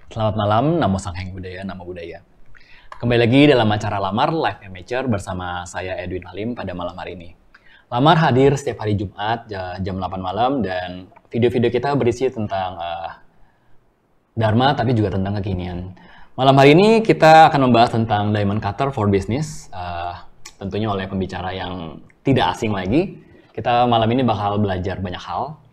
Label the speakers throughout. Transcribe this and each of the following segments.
Speaker 1: Selamat malam, namo Sangheng Budaya, nama budaya. Kembali lagi dalam acara Lamar Live Amateur bersama saya Edwin Halim pada malam hari ini. Lamar hadir setiap hari Jumat jam 8 malam dan video-video kita berisi tentang Dharma tapi juga tentang kekinian. Malam hari ini kita akan membahas tentang Diamond Cutter for Business, tentunya oleh pembicara yang tidak asing lagi. Kita malam ini bakal belajar banyak hal.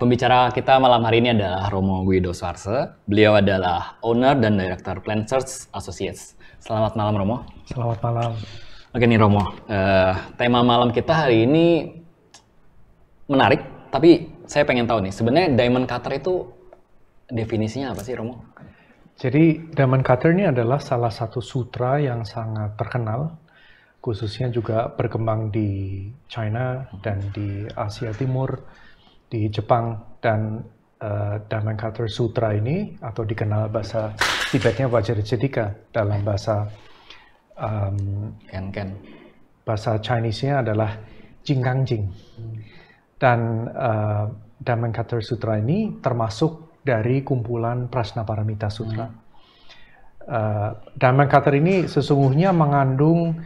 Speaker 1: Pembicara kita malam hari ini adalah Romo Guido Suarse. Beliau adalah owner dan director Plan Search Associates. Selamat malam Romo.
Speaker 2: Selamat malam.
Speaker 1: Oke nih Romo, tema malam kita hari ini menarik, tapi saya pengen tahu nih, sebenarnya Diamond Cutter itu definisinya apa sih Romo?
Speaker 2: Jadi Diamond Cutter ini adalah salah satu sutra yang sangat terkenal, khususnya juga berkembang di China dan di Asia Timur, di Jepang, dan Diamond Cutter Sutra ini atau dikenal bahasa Tibetnya Vajrayetika dalam bahasa bahasa Chinese-nya adalah Jinggangjing. Dan Diamond Cutter Sutra ini termasuk dari kumpulan Prajnaparamita Sutra. Diamond Cutter ini sesungguhnya mengandung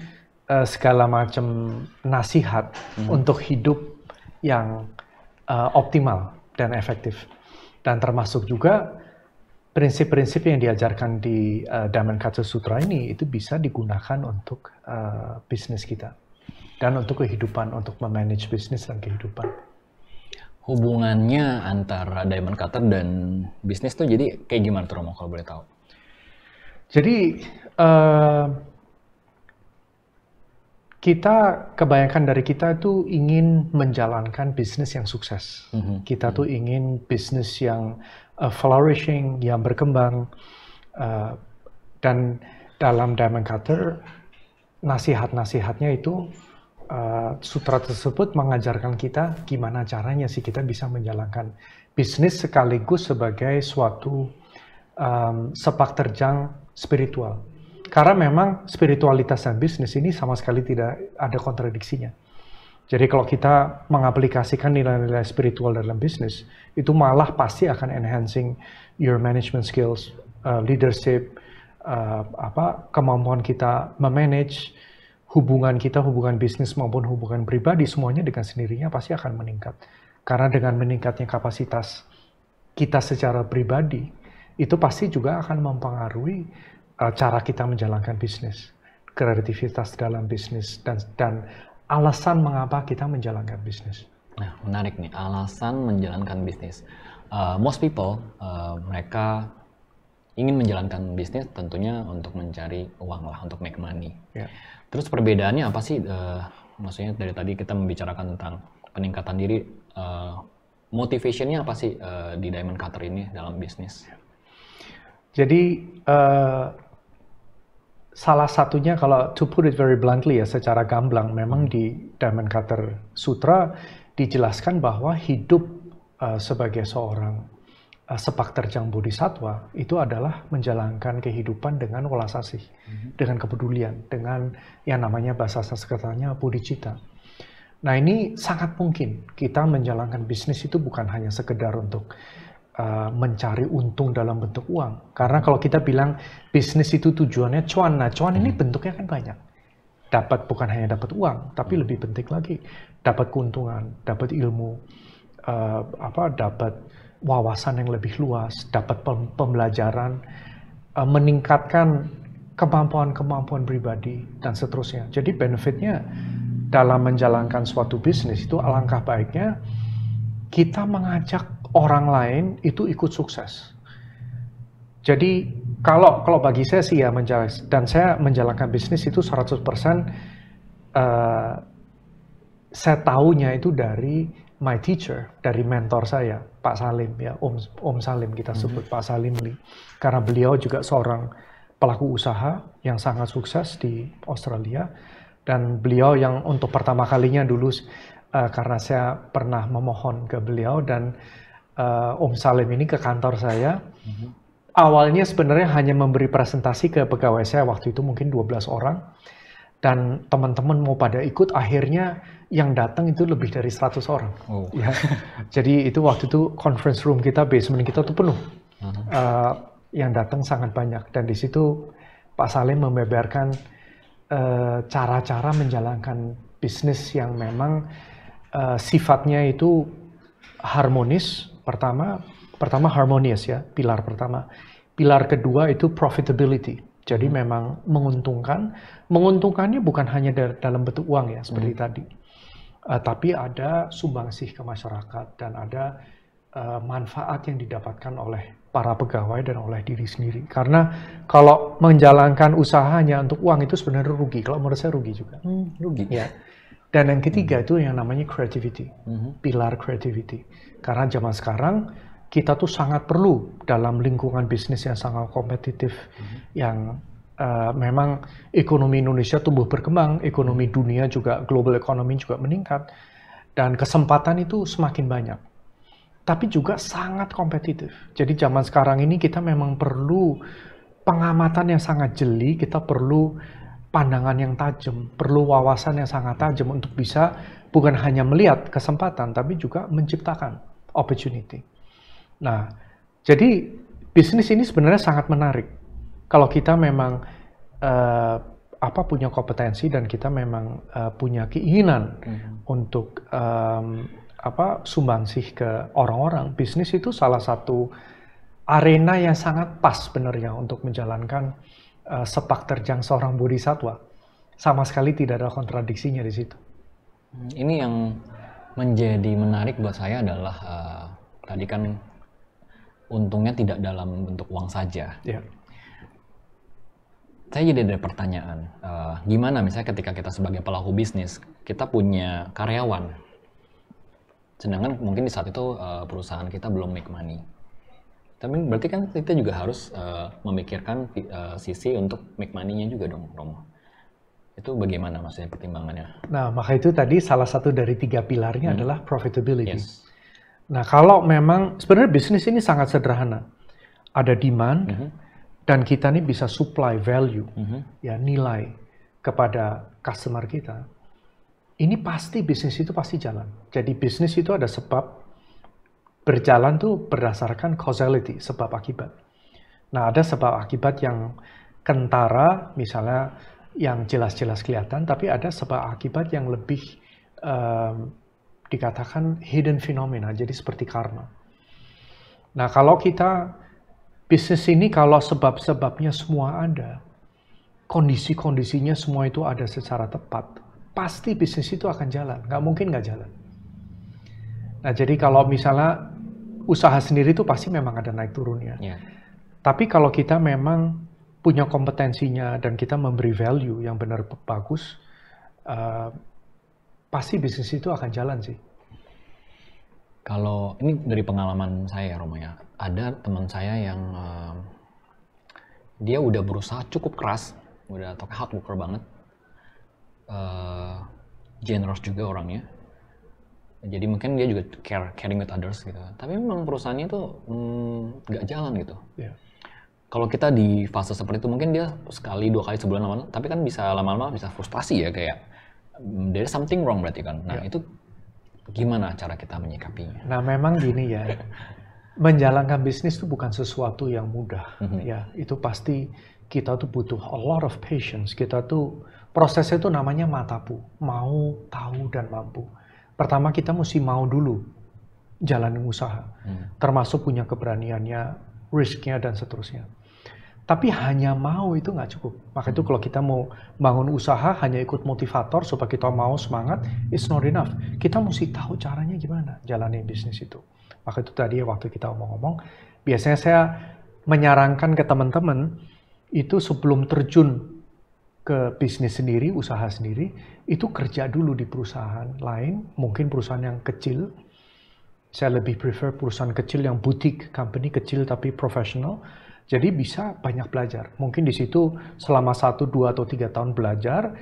Speaker 2: segala macam nasihat untuk hidup yang optimal dan efektif, dan termasuk juga prinsip-prinsip yang diajarkan di Diamond Cutter Sutra ini itu bisa digunakan untuk bisnis kita dan untuk kehidupan, untuk memanage bisnis dan kehidupan.
Speaker 1: Hubungannya antara Diamond Cutter dan bisnis tuh jadi kayak gimana tuh Romo kalau boleh tahu?
Speaker 2: Jadi kebanyakan dari kita itu ingin menjalankan bisnis yang sukses. Kita tuh ingin bisnis yang flourishing, yang berkembang. Dan dalam Diamond Cutter, nasihat-nasihatnya itu, sutra tersebut mengajarkan kita gimana caranya sih kita bisa menjalankan bisnis sekaligus sebagai suatu sepak terjang spiritual. Karena memang spiritualitas dan bisnis ini sama sekali tidak ada kontradiksinya. Jadi kalau kita mengaplikasikan nilai-nilai spiritual dalam bisnis, itu malah pasti akan enhancing your management skills, leadership, kemampuan kita memanage, hubungan bisnis maupun hubungan pribadi, semuanya dengan sendirinya pasti akan meningkat. Karena dengan meningkatnya kapasitas kita secara pribadi, itu pasti juga akan mempengaruhi cara kita menjalankan bisnis, kreativitas dalam bisnis, dan alasan mengapa kita menjalankan bisnis.
Speaker 1: Nah, menarik nih, alasan menjalankan bisnis. Most people, mereka ingin menjalankan bisnis tentunya untuk mencari uang lah, untuk make money.
Speaker 2: Yeah.
Speaker 1: Terus perbedaannya apa sih? Maksudnya dari tadi kita membicarakan tentang peningkatan diri, motivationnya apa sih di Diamond Cutter ini dalam bisnis?
Speaker 2: Jadi salah satunya, kalau to put it very bluntly ya, secara gamblang, memang di Diamond Cutter Sutra dijelaskan bahwa hidup sebagai seorang sepak terjang bodhisattva itu adalah menjalankan kehidupan dengan welas asih, dengan kepedulian, dengan yang namanya bahasa Sanskertanya bodhicitta. Nah, ini sangat mungkin kita menjalankan bisnis itu bukan hanya sekedar untuk mencari untung dalam bentuk uang. Karena kalau kita bilang bisnis itu tujuannya cuan, nah cuan ini bentuknya kan banyak. Bukan hanya dapat uang, tapi lebih penting lagi dapat keuntungan, dapat ilmu, dapat wawasan yang lebih luas, dapat pembelajaran, meningkatkan kemampuan pribadi dan seterusnya. Jadi benefitnya dalam menjalankan suatu bisnis itu alangkah baiknya kita mengajak orang lain itu ikut sukses. Jadi kalau bagi saya sih ya, dan saya menjalankan bisnis itu 100% saya tahunya itu dari my teacher, dari mentor saya, Pak Salim ya, Om Salim kita sebut, Pak Salim Lee. Karena beliau juga seorang pelaku usaha yang sangat sukses di Australia, dan beliau yang untuk pertama kalinya dulu karena saya pernah memohon ke beliau dan Om Salim ini ke kantor saya. Awalnya sebenarnya hanya memberi presentasi ke pegawai saya, waktu itu mungkin 12 orang. Dan teman-teman mau pada ikut, akhirnya yang datang itu lebih dari 100 orang. Ya. Jadi itu waktu itu conference room kita, basement kita tuh penuh. yang datang sangat banyak. Dan di situ Pak Salim membeberkan cara-cara menjalankan bisnis yang memang sifatnya itu harmonis. Pertama harmonious ya, pilar pertama. Pilar kedua itu profitability. Jadi memang menguntungkan. Menguntungkannya bukan hanya dalam bentuk uang ya, seperti tadi. Tapi ada sumbangsih ke masyarakat dan ada manfaat yang didapatkan oleh para pegawai dan oleh diri sendiri. Karena kalau menjalankan usahanya untuk uang itu sebenarnya rugi. Kalau menurut saya rugi juga.
Speaker 1: Rugi.
Speaker 2: Ya. Dan yang ketiga itu yang namanya creativity. Pilar creativity. Karena zaman sekarang kita tuh sangat perlu dalam lingkungan bisnis yang sangat kompetitif, yang memang ekonomi Indonesia tumbuh berkembang, ekonomi dunia juga, global economy juga meningkat, dan kesempatan itu semakin banyak. Tapi juga sangat kompetitif. Jadi zaman sekarang ini kita memang perlu pengamatan yang sangat jeli, kita perlu pandangan yang tajam, perlu wawasan yang sangat tajam untuk bisa bukan hanya melihat kesempatan, tapi juga menciptakan opportunity. Nah, jadi bisnis ini sebenarnya sangat menarik. Kalau kita memang punya kompetensi dan kita memang punya keinginan untuk sumbangsih ke orang-orang, bisnis itu salah satu arena yang sangat pas sebenarnya untuk menjalankan sepak terjang seorang bodhisatwa. Sama sekali tidak ada kontradiksinya di situ.
Speaker 1: Ini yang menjadi menarik buat saya adalah tadi kan untungnya tidak dalam bentuk uang saja.
Speaker 2: Yeah.
Speaker 1: Saya jadi ada pertanyaan, gimana misalnya ketika kita sebagai pelaku bisnis, kita punya karyawan, sedangkan mungkin di saat itu perusahaan kita belum make money. Tapi berarti kan kita juga harus memikirkan sisi untuk make money-nya juga dong, Romo. Itu bagaimana maksudnya pertimbangannya?
Speaker 2: Nah, maka itu tadi salah satu dari 3 pilarnya adalah profitability.
Speaker 1: Yes.
Speaker 2: Nah, kalau memang sebenarnya bisnis ini sangat sederhana. Ada demand, dan kita ini bisa supply value, ya nilai kepada customer kita. Ini pasti bisnis itu pasti jalan. Jadi bisnis itu ada sebab, berjalan tuh berdasarkan causality, sebab akibat. Nah, ada sebab akibat yang kentara, misalnya yang jelas-jelas kelihatan, tapi ada sebab akibat yang lebih dikatakan hidden phenomena, jadi seperti karma. Nah, kalau kita bisnis ini kalau sebab-sebabnya semua ada, kondisi-kondisinya semua itu ada secara tepat, pasti bisnis itu akan jalan, nggak mungkin nggak jalan. Nah, jadi kalau misalnya usaha sendiri itu pasti memang ada naik turunnya.
Speaker 1: Yeah.
Speaker 2: Tapi kalau kita memang punya kompetensinya dan kita memberi value yang benar bagus, pasti bisnis itu akan jalan sih.
Speaker 1: Kalau ini dari pengalaman saya, Romo ya, ada teman saya yang dia udah berusaha cukup keras, udah hard worker banget, generous juga orangnya. Jadi mungkin dia juga caring with others gitu. Tapi memang perusahaannya itu nggak jalan gitu.
Speaker 2: Yeah.
Speaker 1: Kalau kita di fase seperti itu mungkin dia sekali 2 kali sebulan lama, tapi kan bisa lama-lama bisa frustasi ya, kayak there's something wrong berarti kan. Nah itu gimana cara kita menyikapinya?
Speaker 2: Nah memang gini ya, menjalankan bisnis itu bukan sesuatu yang mudah. Ya itu pasti kita tuh butuh a lot of patience. Kita tuh prosesnya itu namanya matapu, mau, tahu dan mampu. Pertama kita mesti mau dulu jalanin usaha, termasuk punya keberaniannya, risknya dan seterusnya. Tapi hanya mau itu nggak cukup. Maka itu kalau kita mau bangun usaha hanya ikut motivator supaya kita mau semangat, it's not enough. Kita mesti tahu caranya gimana jalanin bisnis itu. Maka itu tadi waktu kita ngomong-ngomong, biasanya saya menyarankan ke teman-teman itu sebelum terjun ke bisnis sendiri, usaha sendiri, itu kerja dulu di perusahaan lain, mungkin perusahaan yang kecil. Saya lebih prefer perusahaan kecil yang boutique company, kecil tapi profesional. Jadi bisa banyak belajar. Mungkin di situ selama 1, 2, atau 3 tahun belajar.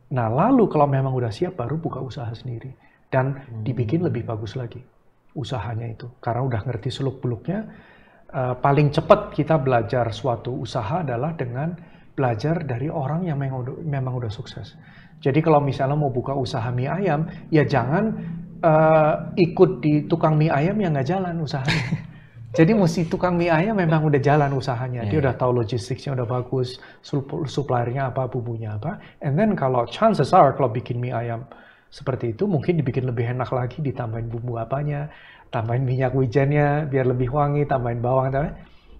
Speaker 2: Nah lalu kalau memang udah siap baru buka usaha sendiri. Dan dibikin lebih bagus lagi usahanya itu. Karena udah ngerti seluk-beluknya. Paling cepat kita belajar suatu usaha adalah dengan belajar dari orang yang memang udah sukses. Jadi kalau misalnya mau buka usaha mie ayam, ya jangan ikut di tukang mie ayam yang nggak jalan usahanya. Jadi mesti tukang mie ayam memang udah jalan usahanya. Dia
Speaker 1: Iya.
Speaker 2: udah tahu logistiknya udah bagus, suppliernya apa, bumbunya apa. And then kalau chances are kalau bikin mie ayam seperti itu mungkin dibikin lebih enak lagi, ditambahin bumbu apanya, tambahin minyak wijennya biar lebih wangi, tambahin bawang,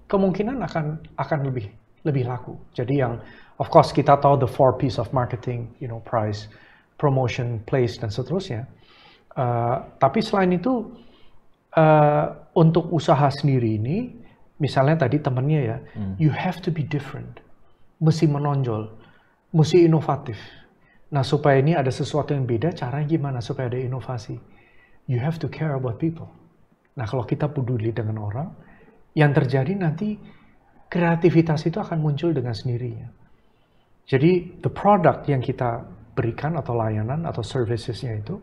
Speaker 2: kemungkinan akan lebih laku. Jadi yang of course kita tahu the 4 P's of marketing, price, promotion, place dan seterusnya. Tapi selain itu untuk usaha sendiri ini, misalnya tadi temennya ya, you have to be different, mesti menonjol, mesti inovatif. Nah supaya ini ada sesuatu yang beda, caranya gimana supaya ada inovasi? You have to care about people. Nah kalau kita peduli dengan orang, yang terjadi nanti kreativitas itu akan muncul dengan sendirinya. Jadi the product yang kita berikan atau layanan atau servicesnya itu,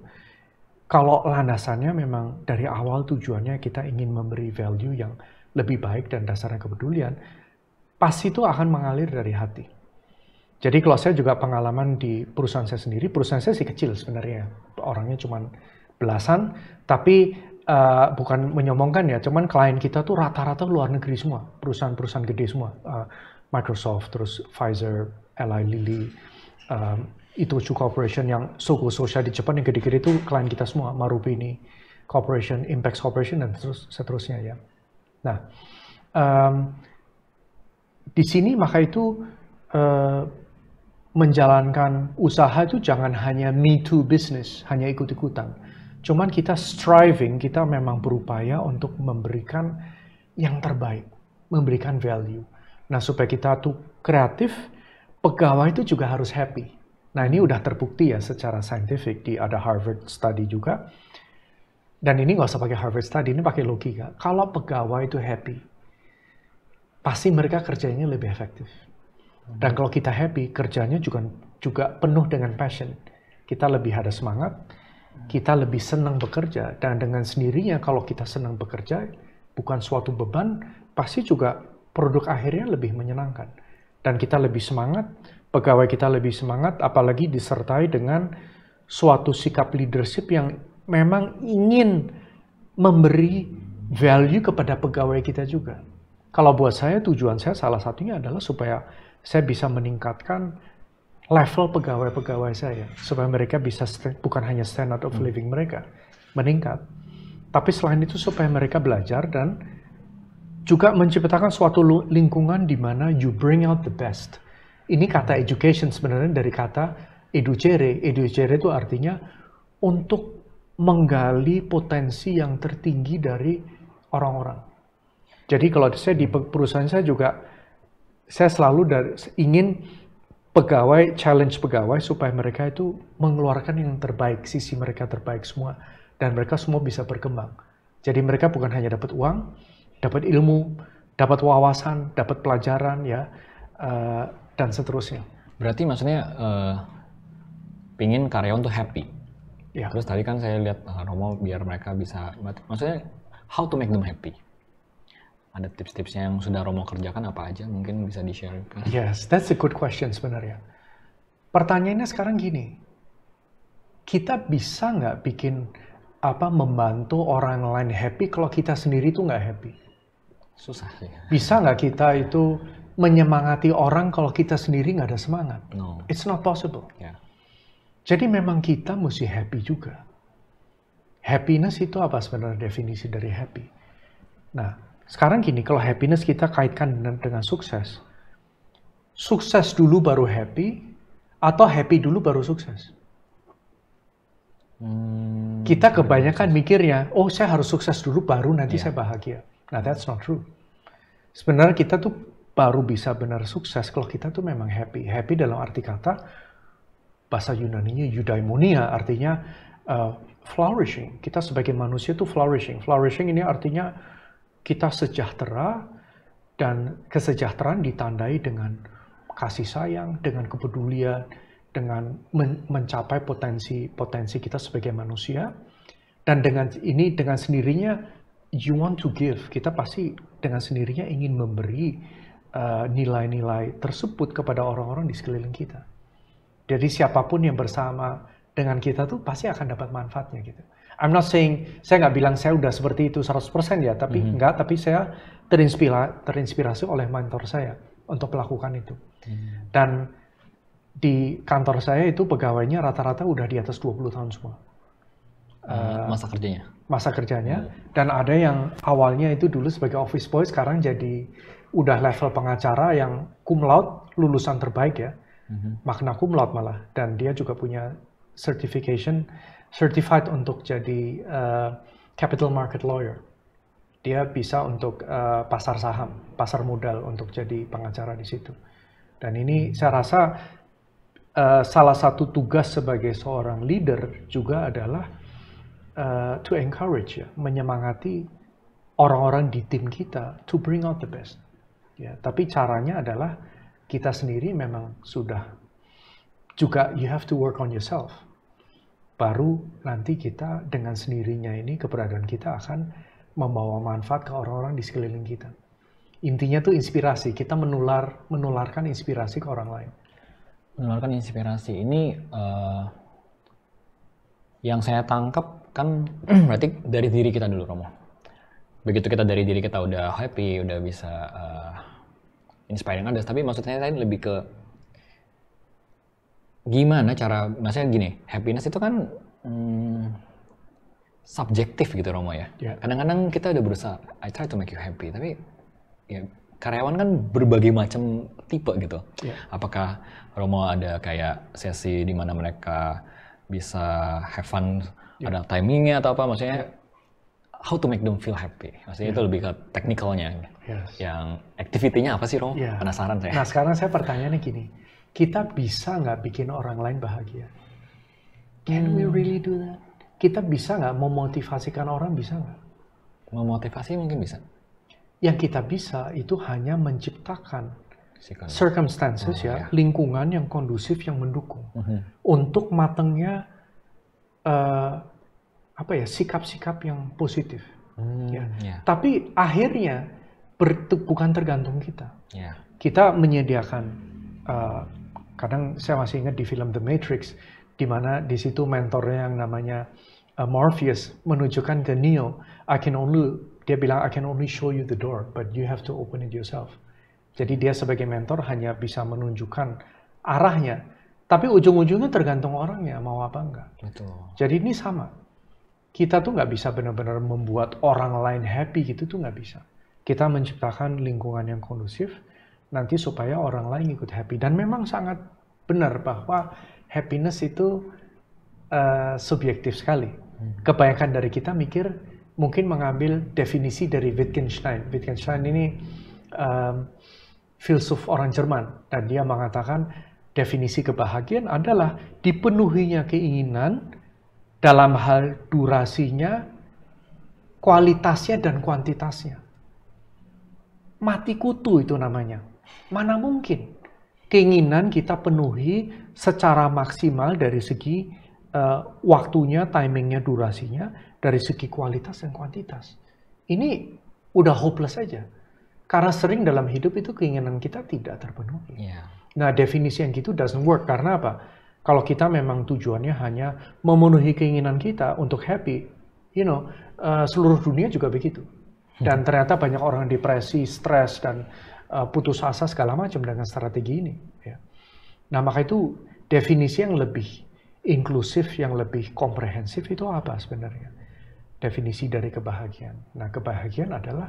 Speaker 2: kalau landasannya memang dari awal tujuannya kita ingin memberi value yang lebih baik dan dasarnya kepedulian, pasti itu akan mengalir dari hati. Jadi kalau saya juga pengalaman di perusahaan saya sendiri, perusahaan saya sih kecil sebenarnya, orangnya cuma belasan, tapi bukan menyombongkan ya, cuman klien kita tuh rata-rata luar negeri semua, perusahaan-perusahaan gede semua, Microsoft, terus Pfizer, Eli Lilly, Itochu Corporation yang Sogo Sosha di Jepang yang gede-gede itu klien kita semua, Marubeni Corporation, Impex Corporation dan seterusnya ya. Nah, di sini maka itu menjalankan usaha itu jangan hanya me too business, hanya ikut-ikutan. Cuman kita striving, kita memang berupaya untuk memberikan yang terbaik, memberikan value. Nah, supaya kita tuh kreatif, pegawai itu juga harus happy. Nah, ini udah terbukti ya secara scientific, ada Harvard study juga. Dan ini nggak usah pakai Harvard study, ini pakai logika. Kalau pegawai itu happy, pasti mereka kerjanya lebih efektif. Dan kalau kita happy, kerjanya juga penuh dengan passion. Kita lebih ada semangat, kita lebih senang bekerja. Dan dengan sendirinya kalau kita senang bekerja, bukan suatu beban, pasti juga produk akhirnya lebih menyenangkan. Dan kita lebih semangat, pegawai kita lebih semangat, apalagi disertai dengan suatu sikap leadership yang memang ingin memberi value kepada pegawai kita juga. Kalau buat saya, tujuan saya salah satunya adalah supaya saya bisa meningkatkan level pegawai-pegawai saya. Supaya mereka bisa, bukan hanya standard of living mereka, meningkat. Tapi selain itu supaya mereka belajar dan juga menciptakan suatu lingkungan di mana you bring out the best. Ini kata education sebenarnya dari kata educere. Educere itu artinya untuk menggali potensi yang tertinggi dari orang-orang. Jadi kalau saya di perusahaan saya juga, saya selalu ingin pegawai, challenge pegawai supaya mereka itu mengeluarkan yang terbaik, sisi mereka terbaik semua. Dan mereka semua bisa berkembang. Jadi mereka bukan hanya dapat uang, dapat ilmu, dapat wawasan, dapat pelajaran, ya, dan seterusnya.
Speaker 1: Berarti maksudnya pingin karyawan tuh happy.
Speaker 2: Ya.
Speaker 1: Terus tadi kan saya lihat Romo biar mereka bisa, maksudnya how to make them happy. Ada tips-tipsnya yang sudah Romo kerjakan apa aja? Mungkin bisa di-share.
Speaker 2: Yes, that's a good question sebenarnya. Pertanyaannya sekarang gini, kita bisa nggak membantu orang lain happy kalau kita sendiri tuh nggak happy?
Speaker 1: Susah sih.
Speaker 2: Bisa nggak kita itu menyemangati orang kalau kita sendiri nggak ada semangat?
Speaker 1: No.
Speaker 2: It's not possible.
Speaker 1: Yeah.
Speaker 2: Jadi memang kita mesti happy juga. Happiness itu apa sebenarnya definisi dari happy? Nah, sekarang gini, kalau happiness kita kaitkan dengan sukses. Sukses dulu baru happy, atau happy dulu baru sukses? Kita kebanyakan mikirnya, oh saya harus sukses dulu baru nanti saya bahagia. Nah, that's not true. Sebenarnya kita tuh baru bisa benar sukses kalau kita tuh memang happy. Happy dalam arti kata, bahasa Yunaninya eudaimonia, artinya flourishing. Kita sebagai manusia tuh flourishing. Flourishing ini artinya kita sejahtera, dan kesejahteraan ditandai dengan kasih sayang, dengan kepedulian, dengan mencapai potensi kita sebagai manusia. Dan dengan sendirinya, you want to give. Kita pasti dengan sendirinya ingin memberi nilai-nilai tersebut kepada orang-orang di sekeliling kita. Jadi siapapun yang bersama dengan kita tuh pasti akan dapat manfaatnya gitu. I'm not saying, saya nggak bilang saya udah seperti itu 100% ya, tapi enggak, tapi saya terinspirasi oleh mentor saya untuk melakukan itu. Dan di kantor saya itu pegawainya rata-rata udah di atas 20 tahun semua. Masa kerjanya. Dan ada yang awalnya itu dulu sebagai office boy, sekarang jadi udah level pengacara yang cum laude, lulusan terbaik ya. Magna cum laude malah. Dan dia juga punya certified untuk jadi capital market lawyer. Dia bisa untuk pasar saham, pasar modal untuk jadi pengacara di situ. Dan ini saya rasa salah satu tugas sebagai seorang leader juga adalah to encourage, ya, menyemangati orang-orang di tim kita to bring out the best. Ya, tapi caranya adalah kita sendiri memang sudah juga you have to work on yourself. Baru nanti kita dengan sendirinya ini keberadaan kita akan membawa manfaat ke orang-orang di sekeliling kita. Intinya tuh inspirasi, kita menularkan inspirasi ke orang lain.
Speaker 1: Menularkan inspirasi ini yang saya tangkap kan berarti dari diri kita dulu, Romo. Begitu kita dari diri kita udah happy, udah bisa inspiring others, tapi maksud saya tadi lebih ke gimana cara, maksudnya gini, happiness itu kan subjektif gitu, Romo ya. Kadang-kadang kita udah berusaha, I try to make you happy, tapi ya karyawan kan berbagai macam tipe gitu. Apakah Romo ada kayak sesi di mana mereka bisa have fun, ada timingnya atau apa, maksudnya how to make them feel happy, maksudnya itu lebih ke teknikalnya. Yang activity-nya apa sih, Romo? Penasaran saya.
Speaker 2: Nah sekarang saya pertanyaannya gini, kita bisa nggak bikin orang lain bahagia? Can we really do that? Kita bisa nggak memotivasikan orang, bisa nggak?
Speaker 1: Memotivasi mungkin bisa.
Speaker 2: Yang kita bisa itu hanya menciptakan circumstances, lingkungan yang kondusif, yang mendukung untuk matangnya sikap-sikap yang positif. Tapi akhirnya bukan tergantung kita. Kita menyediakan, kadang saya masih ingat di film The Matrix, di mana di situ mentornya yang namanya Morpheus menunjukkan ke Neo, dia bilang, I can only show you the door, but you have to open it yourself. Jadi dia sebagai mentor hanya bisa menunjukkan arahnya, tapi ujung-ujungnya tergantung orangnya mau apa enggak. Jadi ini sama. Kita tuh nggak bisa benar-benar membuat orang lain happy gitu tuh nggak bisa. Kita menciptakan lingkungan yang kondusif nanti supaya orang lain ikut happy. Dan memang sangat benar bahwa happiness itu subjektif sekali. Kebanyakan dari kita mikir mungkin mengambil definisi dari Wittgenstein. Wittgenstein ini filsuf orang Jerman, dan dia mengatakan definisi kebahagiaan adalah dipenuhinya keinginan dalam hal durasinya, kualitasnya, dan kuantitasnya. Mati kutu itu namanya. Mana mungkin keinginan kita penuhi secara maksimal dari segi waktunya, timingnya, durasinya, dari segi kualitas dan kuantitas. Ini udah hopeless aja. Karena sering dalam hidup itu keinginan kita tidak terpenuhi. Nah, definisi yang gitu doesn't work. Karena apa? Kalau kita memang tujuannya hanya memenuhi keinginan kita untuk happy, seluruh dunia juga begitu. Dan ternyata banyak orang depresi, stres, dan putus asa segala macam dengan strategi ini. Nah, maka itu definisi yang lebih inklusif, yang lebih komprehensif itu apa sebenarnya? Definisi dari kebahagiaan. Nah, kebahagiaan adalah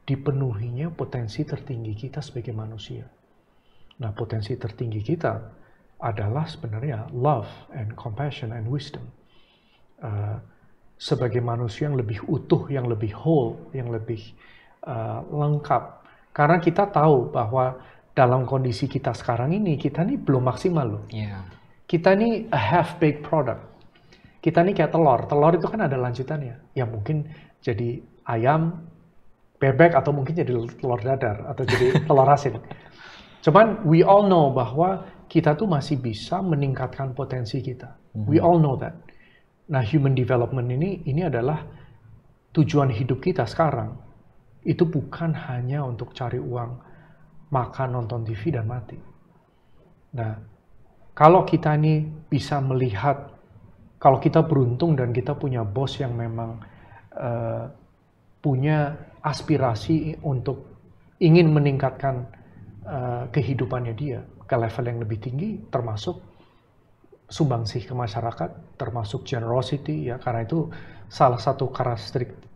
Speaker 2: dipenuhinya potensi tertinggi kita sebagai manusia. Nah, potensi tertinggi kita adalah sebenarnya love and compassion and wisdom. Sebagai manusia yang lebih utuh, yang lebih whole, yang lebih lengkap. Karena kita tahu bahwa dalam kondisi kita sekarang ini, kita ini belum maksimal loh. Kita ini a half-baked product. Kita ini kayak telur. Telur itu kan ada lanjutannya. Ya mungkin jadi ayam, bebek, atau mungkin jadi telur dadar, atau jadi telur asin. Cuman we all know bahwa kita tuh masih bisa meningkatkan potensi kita. We all know that. Nah, human development ini adalah tujuan hidup kita sekarang. Itu bukan hanya untuk cari uang, makan, nonton TV, dan mati. Nah, kalau kita ini bisa melihat Kalau kita beruntung dan kita punya bos yang memang punya aspirasi untuk ingin meningkatkan kehidupannya dia ke level yang lebih tinggi, termasuk sumbangsih ke masyarakat, termasuk generosity, ya, karena itu salah satu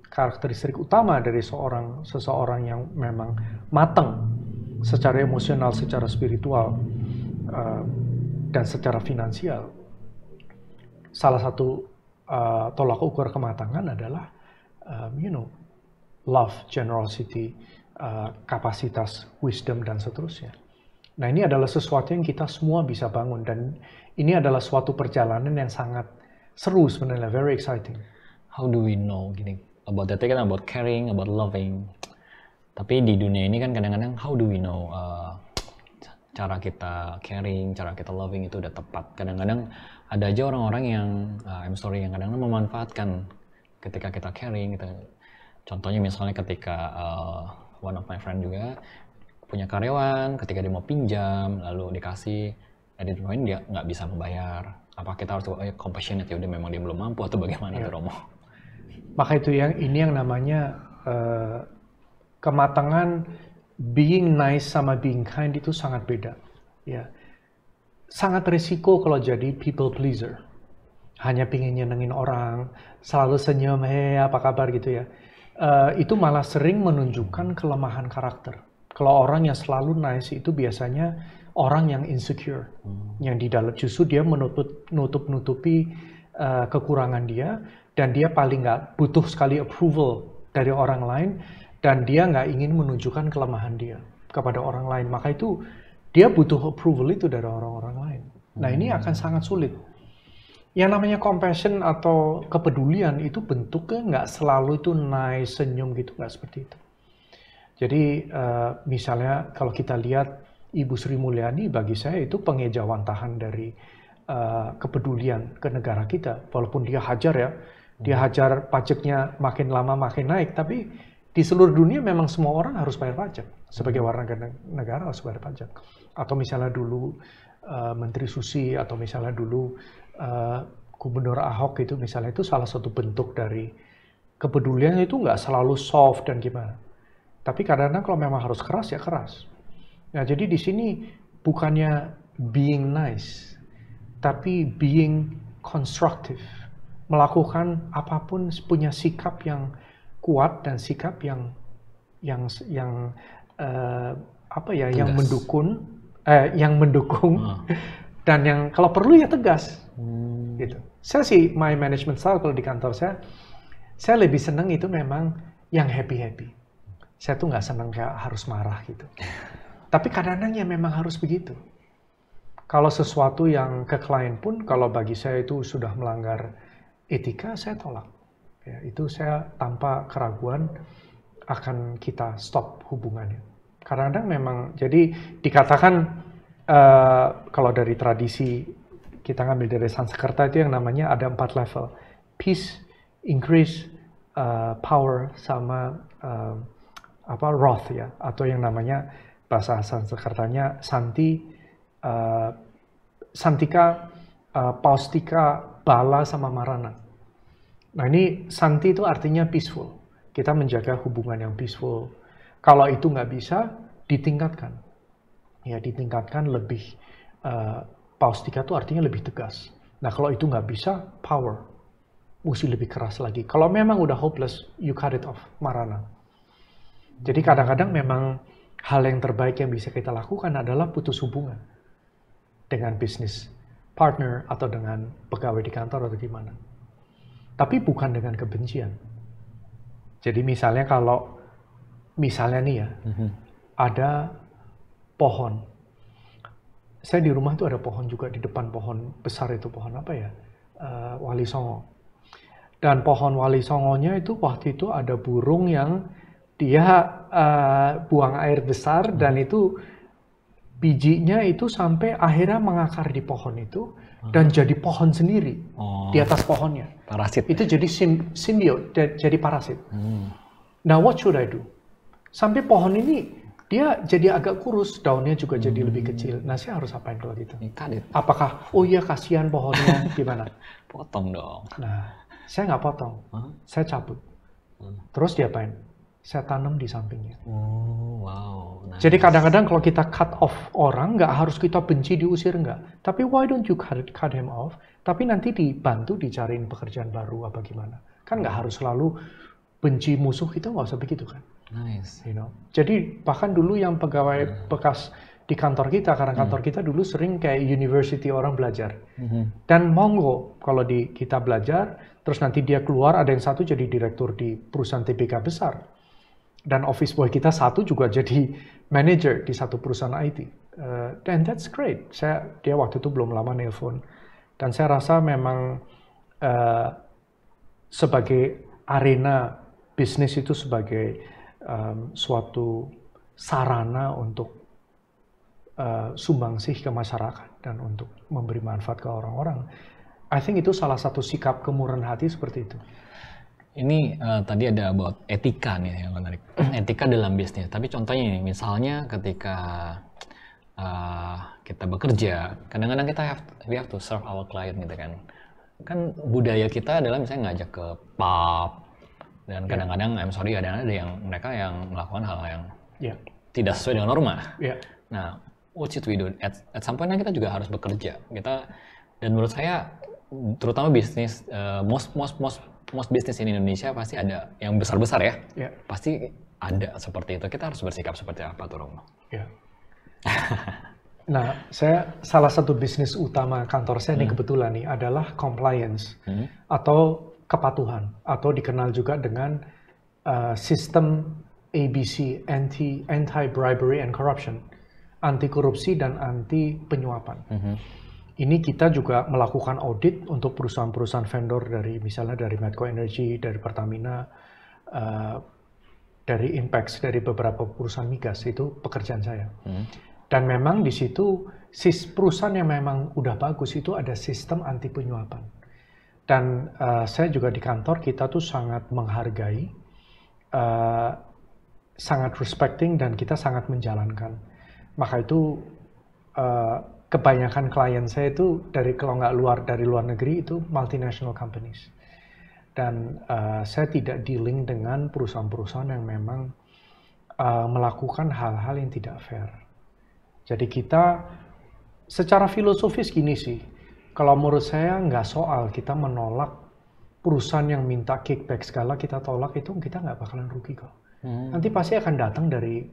Speaker 2: karakteristik utama dari seseorang yang memang matang secara emosional, secara spiritual, dan secara finansial. Salah satu tolak ukur kematangan adalah love, generosity, kapasitas, wisdom, dan seterusnya. Nah, ini adalah sesuatu yang kita semua bisa bangun, dan ini adalah suatu perjalanan yang sangat seru sebenarnya, very exciting.
Speaker 1: How do we know gini? About that kan about caring, about loving. Tapi di dunia ini kan kadang-kadang how do we know cara kita caring, cara kita loving itu udah tepat. Kadang-kadang ada aja orang-orang yang I'm sorry yang kadang-kadang memanfaatkan ketika kita caring. Contohnya misalnya ketika one of my friend juga punya karyawan, ketika dia mau pinjam lalu dikasih, di poin dia nggak bisa membayar. Apa kita harus compassionate, ya udah memang dia belum mampu atau bagaimana tuh Romo?
Speaker 2: Maka itu ini yang namanya kematangan. Being nice sama being kind itu sangat beda. Ya, sangat risiko kalau jadi people pleaser. Hanya pingin nyenengin orang, selalu senyum, hey apa kabar gitu ya. Itu malah sering menunjukkan kelemahan karakter. Kalau orang yang selalu nice itu biasanya orang yang insecure, yang di dalam justru dia nutupi kekurangan dia, dan dia paling nggak butuh sekali approval dari orang lain. Dan dia nggak ingin menunjukkan kelemahan dia kepada orang lain. Maka itu dia butuh approval itu dari orang-orang lain. Nah, ini akan sangat sulit. Yang namanya compassion atau kepedulian itu bentuknya nggak selalu itu nice, senyum gitu, nggak seperti itu. Jadi misalnya kalau kita lihat Ibu Sri Mulyani, bagi saya itu pengejawantahan dari kepedulian ke negara kita. Walaupun dia hajar ya, dia hajar pajaknya makin lama makin naik, tapi di seluruh dunia memang semua orang harus bayar pajak. Sebagai warga negara harus bayar pajak. Atau misalnya dulu Menteri Susi, atau misalnya dulu Gubernur Ahok itu misalnya, itu salah satu bentuk dari kepedulian. Itu nggak selalu soft dan gimana. Tapi kadang-kadang kalau memang harus keras, ya keras. Nah, jadi di sini bukannya being nice, tapi being constructive. Melakukan apapun, punya sikap yang kuat dan sikap yang mendukung dan yang kalau perlu ya tegas. Gitu. Saya sih my management style kalau di kantor saya lebih senang itu memang yang happy. Saya tuh nggak senang kayak harus marah gitu. Tapi kadang-kadang ya memang harus begitu. Kalau sesuatu yang ke klien pun, kalau bagi saya itu sudah melanggar etika, saya tolak. Ya, itu saya tanpa keraguan akan kita stop hubungannya. Kadang-kadang memang, jadi dikatakan kalau dari tradisi kita ngambil dari Sanskerta itu yang namanya ada 4 level. Peace, increase, power, sama wrath ya, atau yang namanya bahasa Sanskertanya Santi, Santika, Paustika, Bala, sama Marana. Nah, ini Santi itu artinya peaceful. Kita menjaga hubungan yang peaceful. Kalau itu nggak bisa, ditingkatkan. Ya, ditingkatkan lebih. Paustika itu artinya lebih tegas. Nah, kalau itu nggak bisa, power. Mesti lebih keras lagi. Kalau memang udah hopeless, you cut it off, Marana. Jadi kadang-kadang memang hal yang terbaik yang bisa kita lakukan adalah putus hubungan. Dengan bisnis partner, atau dengan pegawai di kantor, atau gimana. Tapi bukan dengan kebencian. Jadi misalnya kalau, misalnya nih ya, ada pohon. Saya di rumah tuh ada pohon juga, di depan pohon besar itu, pohon apa ya? Wali Songo. Dan pohon Wali Songonya itu waktu itu ada burung yang dia buang air besar, dan itu bijinya itu sampai akhirnya mengakar di pohon itu, dan jadi pohon sendiri di atas pohonnya.
Speaker 1: Parasit.
Speaker 2: Itu jadi simbiot, jadi parasit. Now what should I do? Sampai pohon ini dia jadi agak kurus, daunnya juga jadi lebih kecil. Nah, saya harus apain kalau gitu?
Speaker 1: Kadit.
Speaker 2: Apakah, oh iya kasihan pohonnya, gimana?
Speaker 1: Potong dong.
Speaker 2: Nah, saya nggak potong, saya cabut. Terus diapain? Saya tanam di sampingnya.
Speaker 1: Oh, wow. Nice.
Speaker 2: Jadi kadang-kadang kalau kita cut off orang, nggak harus kita benci, diusir, nggak. Tapi why don't you cut him off? Tapi nanti dibantu dicariin pekerjaan baru apa gimana. Kan nggak harus selalu benci musuh, kita nggak usah begitu kan.
Speaker 1: Nice.
Speaker 2: You know? Jadi bahkan dulu yang pegawai bekas di kantor kita, karena kantor kita dulu sering kayak university orang belajar. Dan monggo kalau kita belajar, terus nanti dia keluar, ada yang satu jadi direktur di perusahaan TBK besar. Dan office boy kita satu juga jadi manager di satu perusahaan IT. Dan that's great. Dia waktu itu belum lama nelpon. Dan saya rasa memang sebagai arena bisnis itu sebagai suatu sarana untuk sumbangsih ke masyarakat dan untuk memberi manfaat ke orang-orang. I think itu salah satu sikap kemurahan hati seperti itu.
Speaker 1: Ini tadi ada about etika nih yang menarik. Etika dalam bisnis. Tapi contohnya nih, misalnya ketika kita bekerja, kadang-kadang we have to serve our client gitu kan. Kan budaya kita adalah misalnya ngajak ke pub, dan kadang-kadang I'm sorry ada mereka yang melakukan hal yang tidak sesuai dengan norma. Nah, what should we do? At some point kan kita juga harus bekerja. Dan menurut saya terutama bisnis most bisnis di Indonesia pasti ada yang besar-besar ya. Pasti ada seperti itu. Kita harus bersikap seperti apa tuh, Romo?
Speaker 2: Nah, salah satu bisnis utama kantor saya nih kebetulan nih adalah compliance atau kepatuhan, atau dikenal juga dengan sistem ABC, anti-bribery and corruption, anti korupsi dan anti penyuapan. Ini kita juga melakukan audit untuk perusahaan-perusahaan vendor misalnya dari Medco Energy, dari Pertamina, dari Inpex, dari beberapa perusahaan migas. Itu pekerjaan saya. Dan memang di situ perusahaan yang memang udah bagus itu ada sistem anti penyuapan. Dan saya juga di kantor kita tuh sangat menghargai, sangat respecting, dan kita sangat menjalankan. Maka itu kebanyakan klien saya itu kalau nggak dari luar negeri itu multinational companies. Dan saya tidak dealing dengan perusahaan-perusahaan yang memang melakukan hal-hal yang tidak fair. Jadi kita secara filosofis gini sih, kalau menurut saya nggak soal kita menolak perusahaan yang minta kickback segala kita tolak, itu kita nggak bakalan rugi kok. Nanti pasti akan datang dari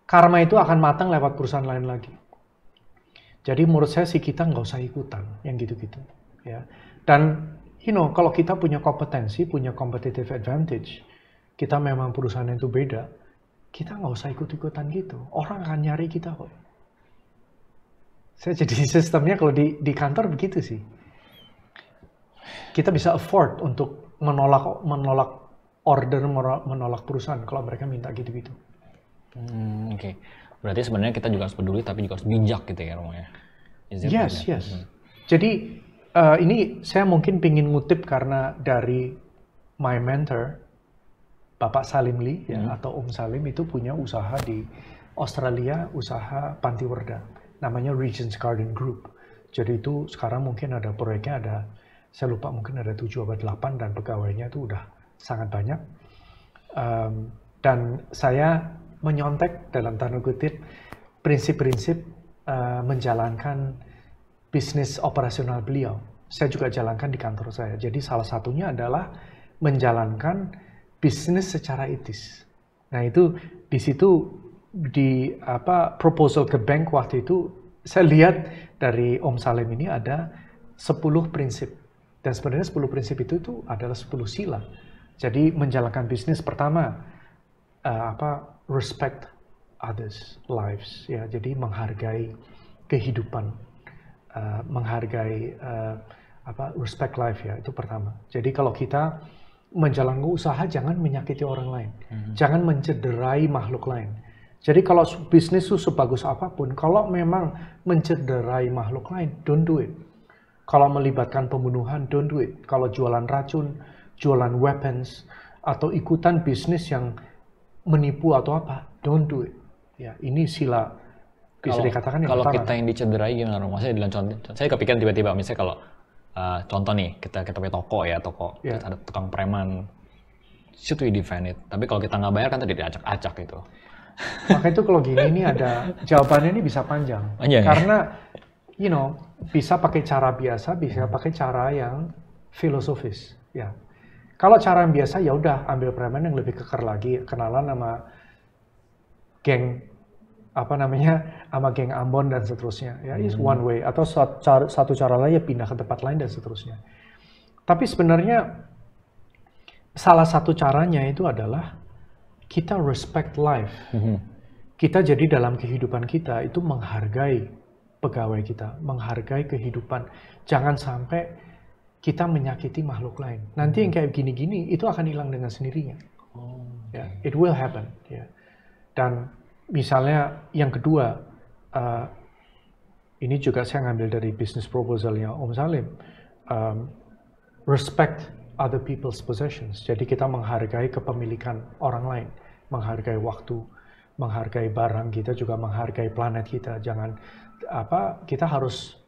Speaker 2: karma, itu akan matang lewat perusahaan lain lagi. Jadi menurut saya sih kita nggak usah ikutan yang gitu-gitu. Ya. Dan kalau kita punya kompetensi, punya competitive advantage, kita memang perusahaan itu beda, kita nggak usah ikut-ikutan gitu. Orang akan nyari kita kok. Saya jadi sistemnya kalau di kantor begitu sih. Kita bisa afford untuk menolak order, menolak perusahaan kalau mereka minta gitu-gitu.
Speaker 1: Oke. Berarti sebenarnya kita juga harus peduli tapi juga harus bijak gitu ya, Romo ya.
Speaker 2: Yes. Jadi ini saya mungkin pingin ngutip karena dari my mentor Bapak Salim Lee atau Om Salim itu punya usaha di Australia, usaha Pantiwerda. Namanya Regent's Garden Group. Jadi itu sekarang mungkin ada proyeknya saya lupa mungkin ada 7 atau 8 dan pegawainya itu udah sangat banyak. Dan saya menyontek dalam tanda kutip prinsip-prinsip menjalankan bisnis operasional beliau. Saya juga jalankan di kantor saya. Jadi salah satunya adalah menjalankan bisnis secara etis. Nah itu di situ di proposal ke bank waktu itu saya lihat dari Om Salim ini ada 10 prinsip, dan sebenarnya 10 prinsip itu adalah 10 sila. Jadi menjalankan bisnis pertama respect others lives, ya, jadi menghargai kehidupan, menghargai respect life, ya, itu pertama. Jadi kalau kita menjalankan usaha jangan menyakiti orang lain, jangan mencederai makhluk lain. Jadi kalau bisnis itu sebagus apapun, kalau memang mencederai makhluk lain, don't do it. Kalau melibatkan pembunuhan, don't do it. Kalau jualan racun, jualan weapons, atau ikutan bisnis yang menipu atau apa, don't do it. Ya, ini sila bisa dikatakan yang
Speaker 1: kalau
Speaker 2: pertama.
Speaker 1: kita yang dicederai gimana? Maksudnya dalam contoh, saya kepikiran tiba-tiba misalnya kalau contoh nih kita punya toko
Speaker 2: Ya.
Speaker 1: terus ada tukang preman, should we defend it? Tapi kalau kita nggak bayar kan tadi diacak-acak gitu.
Speaker 2: Maka itu kalau gini ini ada jawabannya ini bisa panjang.
Speaker 1: Panjang, ya?
Speaker 2: Karena bisa pakai cara biasa, bisa pakai cara yang filosofis, ya. Kalau cara yang biasa ya udah ambil preman yang lebih keker lagi, kenalan sama geng sama geng Ambon dan seterusnya. Ya, is one way. Atau satu cara lain ya pindah ke tempat lain dan seterusnya. Tapi sebenarnya salah satu caranya itu adalah kita respect life. Kita jadi dalam kehidupan kita itu menghargai pegawai kita, menghargai kehidupan. Jangan sampai kita menyakiti makhluk lain. Nanti yang kayak gini-gini itu akan hilang dengan sendirinya. Ya, it will happen. Ya. Dan misalnya yang kedua, ini juga saya ngambil dari business proposalnya Om Salim, respect other people's possessions. Jadi kita menghargai kepemilikan orang lain, menghargai waktu, menghargai barang kita, juga menghargai planet kita. Kita harus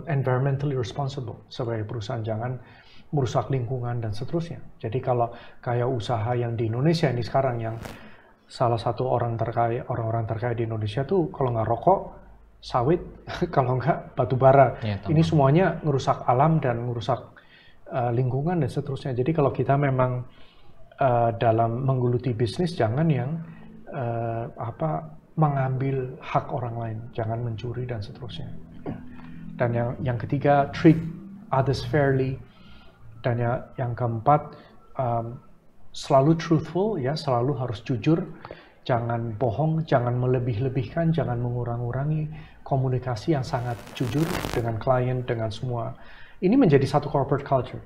Speaker 2: environmentally responsible sebagai perusahaan, jangan merusak lingkungan dan seterusnya. Jadi kalau kayak usaha yang di Indonesia ini sekarang yang salah satu orang-orang terkaya di Indonesia tuh kalau nggak rokok, sawit, kalau nggak batu bara.
Speaker 1: Ya,
Speaker 2: ini semuanya ngerusak alam dan ngerusak lingkungan dan seterusnya. Jadi kalau kita memang dalam menggeluti bisnis, jangan yang mengambil hak orang lain, jangan mencuri dan seterusnya. Dan yang ketiga, treat others fairly. Dan yang keempat, selalu truthful, ya, selalu harus jujur, jangan bohong, jangan melebih-lebihkan, jangan mengurang-urangi, komunikasi yang sangat jujur dengan klien, dengan semua. Ini menjadi satu corporate culture.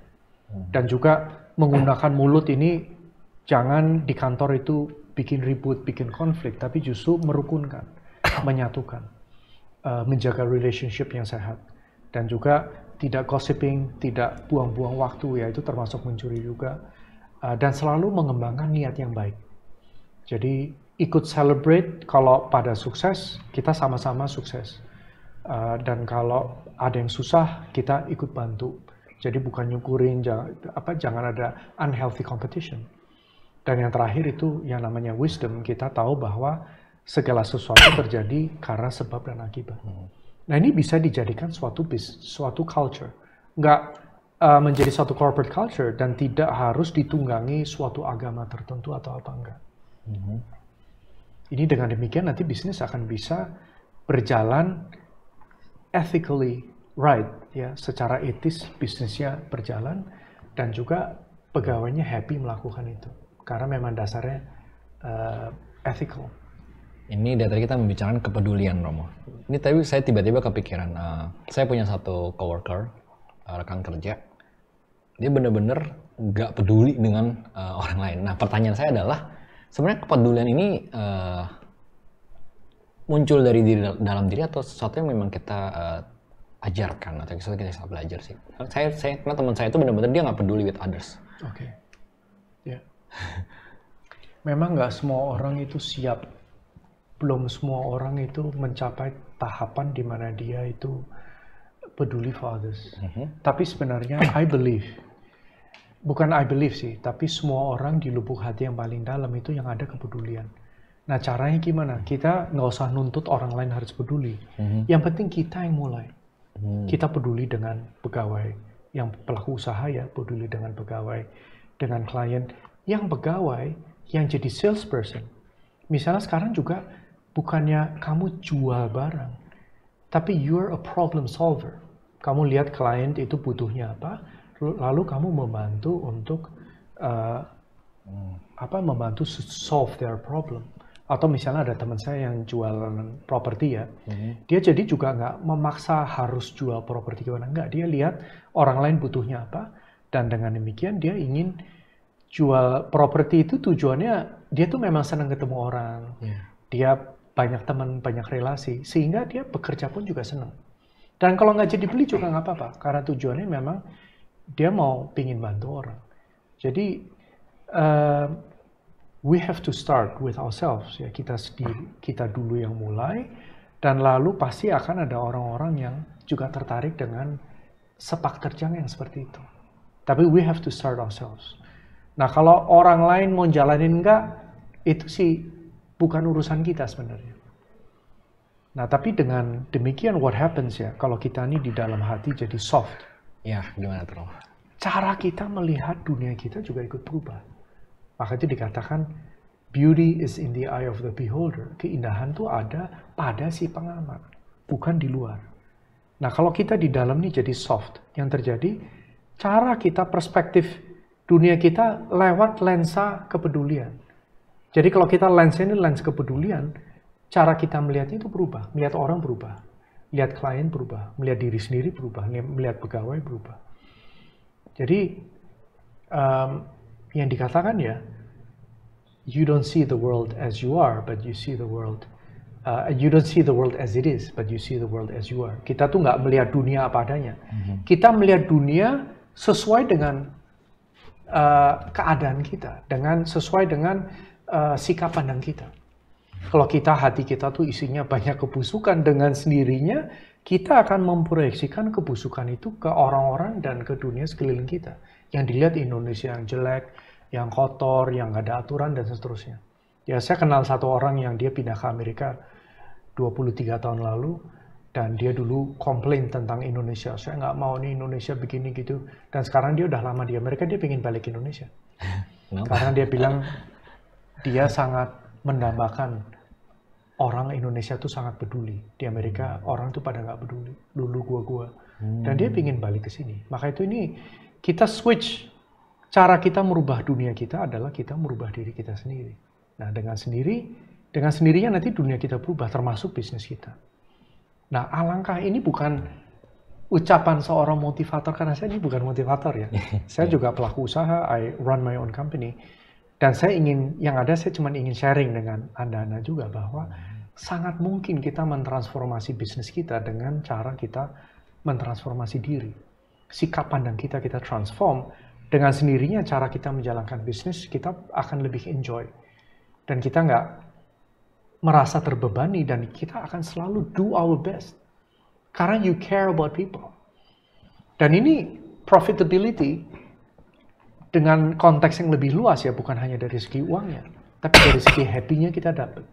Speaker 2: Dan juga menggunakan mulut ini, jangan di kantor itu bikin ribut, bikin konflik, tapi justru merukunkan, menyatukan, menjaga relationship yang sehat. Dan juga tidak gossiping, tidak buang-buang waktu, ya itu termasuk mencuri juga. Dan selalu mengembangkan niat yang baik. Jadi ikut celebrate kalau pada sukses, kita sama-sama sukses. Dan kalau ada yang susah, kita ikut bantu. Jadi bukan nyukurin, jangan ada unhealthy competition. Dan yang terakhir itu yang namanya wisdom, kita tahu bahwa segala sesuatu terjadi karena sebab dan akibat. Nah ini bisa dijadikan suatu culture. Nggak menjadi suatu corporate culture dan tidak harus ditunggangi suatu agama tertentu atau apa enggak. Ini dengan demikian nanti bisnis akan bisa berjalan ethically right, ya, secara etis bisnisnya berjalan dan juga pegawainya happy melakukan itu karena memang dasarnya ethical.
Speaker 1: Ini dari tadi kita membicarakan kepedulian, Romo. Ini tapi saya tiba-tiba kepikiran, saya punya satu coworker, rekan kerja. Dia benar-benar nggak peduli dengan orang lain. Nah, pertanyaan saya adalah, sebenarnya kepedulian ini muncul dari dalam diri atau sesuatu yang memang kita ajarkan atau sesuatu yang kita belajar sih? Karena teman saya itu benar-benar dia nggak peduli with others.
Speaker 2: Oke. Ya. Memang nggak semua orang itu siap. Belum semua orang itu mencapai tahapan di mana dia itu peduli for others. Tapi sebenarnya I believe, bukan I believe sih, tapi semua orang di lubuk hati yang paling dalam itu yang ada kepedulian. Nah caranya gimana? Kita nggak usah nuntut orang lain harus peduli. Yang penting kita yang mulai. Kita peduli dengan pegawai, yang pelaku usaha ya peduli dengan pegawai, dengan klien, yang pegawai, yang jadi salesperson. Misalnya sekarang juga bukannya kamu jual barang, tapi you're a problem solver. Kamu lihat klien itu butuhnya apa, lalu kamu membantu untuk membantu solve their problem. Atau misalnya ada teman saya yang jual properti ya, dia jadi juga nggak memaksa harus jual properti gimana, nggak. Dia lihat orang lain butuhnya apa, dan dengan demikian dia ingin jual properti itu tujuannya dia tuh memang senang ketemu orang, dia banyak teman, banyak relasi, sehingga dia bekerja pun juga senang. Dan kalau nggak jadi beli juga nggak apa-apa, karena tujuannya memang dia mau pingin bantu orang. Jadi we have to start with ourselves, ya, kita sendiri, kita dulu yang mulai, dan lalu pasti akan ada orang-orang yang juga tertarik dengan sepak terjang yang seperti itu. Tapi we have to start ourselves. Nah, kalau orang lain mau jalanin enggak, itu sih bukan urusan kita sebenarnya. Nah, tapi dengan demikian what happens ya, kalau kita ini di dalam hati jadi soft.
Speaker 1: Ya, gimana tuh?
Speaker 2: Cara kita melihat dunia kita juga ikut berubah. Maka itu dikatakan beauty is in the eye of the beholder. Keindahan tuh ada pada si pengamat, bukan di luar. Nah, kalau kita di dalam ini jadi soft, yang terjadi cara kita perspektif dunia kita lewat lensa kepedulian. Jadi kalau kita lensnya ini lens kepedulian, cara kita melihatnya itu berubah, melihat orang berubah, lihat klien berubah, melihat diri sendiri berubah, melihat pegawai berubah. Jadi yang dikatakan ya, you don't see the world as you are, but you see the world. You don't see the world as it is, but you see the world as you are. Kita tuh nggak melihat dunia apa adanya. Kita melihat dunia sesuai dengan keadaan kita, sesuai dengan sikap pandang kita. Kalau hati kita tuh isinya banyak kebusukan, dengan sendirinya kita akan memproyeksikan kebusukan itu ke orang-orang dan ke dunia sekeliling kita. Yang dilihat Indonesia yang jelek, yang kotor, yang nggak ada aturan, dan seterusnya. Ya, saya kenal satu orang yang dia pindah ke Amerika 23 tahun lalu, dan dia dulu komplain tentang Indonesia. Saya nggak mau nih Indonesia begini gitu. Dan sekarang dia udah lama di Amerika, dia pengen balik ke Indonesia. Karena dia bilang dia sangat mendambakan orang Indonesia tuh sangat peduli. Di Amerika orang tuh pada nggak peduli. Dulu gua. Dan dia pengen balik ke sini. Maka itu ini kita switch. Cara kita merubah dunia kita adalah kita merubah diri kita sendiri. Nah, dengan sendirinya nanti dunia kita berubah, termasuk bisnis kita. Nah, alangkah ini bukan ucapan seorang motivator, karena saya ini bukan motivator ya. Saya juga pelaku usaha, I run my own company. Dan saya cuma ingin sharing dengan Anda juga bahwa sangat mungkin kita mentransformasi bisnis kita dengan cara kita mentransformasi diri. Sikap pandang kita transform. Dengan sendirinya cara kita menjalankan bisnis, kita akan lebih enjoy. Dan kita nggak merasa terbebani, dan kita akan selalu do our best. Karena you care about people. Dan ini profitability dengan konteks yang lebih luas ya, bukan hanya dari segi uangnya, tapi dari segi happy-nya kita dapat.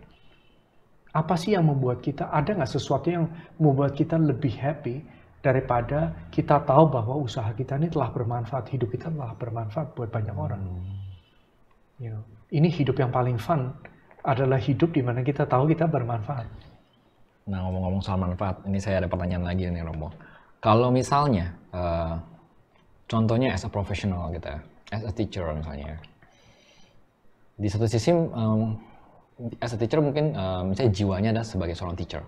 Speaker 2: Apa sih yang membuat kita, ada nggak sesuatu yang membuat kita lebih happy daripada kita tahu bahwa usaha kita ini telah bermanfaat, hidup kita telah bermanfaat buat banyak orang. You know, ini hidup yang paling fun adalah hidup di mana kita tahu kita bermanfaat.
Speaker 1: Nah, ngomong-ngomong soal manfaat, ini saya ada pertanyaan lagi nih, Romo. Kalau misalnya, contohnya as a professional gitu ya, as a teacher misalnya, di satu sisi as a teacher mungkin misalnya jiwanya adalah sebagai seorang teacher,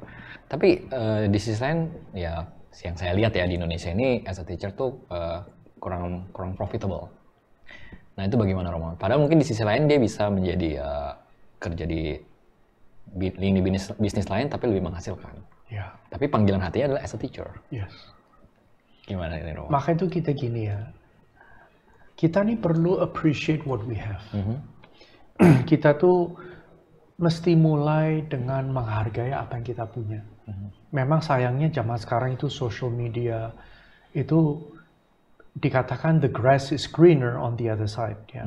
Speaker 1: tapi di sisi lain ya yang saya lihat ya di Indonesia ini as a teacher tuh kurang profitable. Nah, itu bagaimana, Romo? Padahal mungkin di sisi lain dia bisa menjadi kerja di lini bisnis lain tapi lebih menghasilkan.
Speaker 2: Ya.
Speaker 1: Tapi panggilan hatinya adalah as a teacher.
Speaker 2: Yes.
Speaker 1: Gimana ini, Romo?
Speaker 2: Maka itu kita gini ya, kita nih perlu appreciate what we have. Kita tuh mesti mulai dengan menghargai apa yang kita punya. Memang sayangnya zaman sekarang itu social media itu dikatakan the grass is greener on the other side. Ya.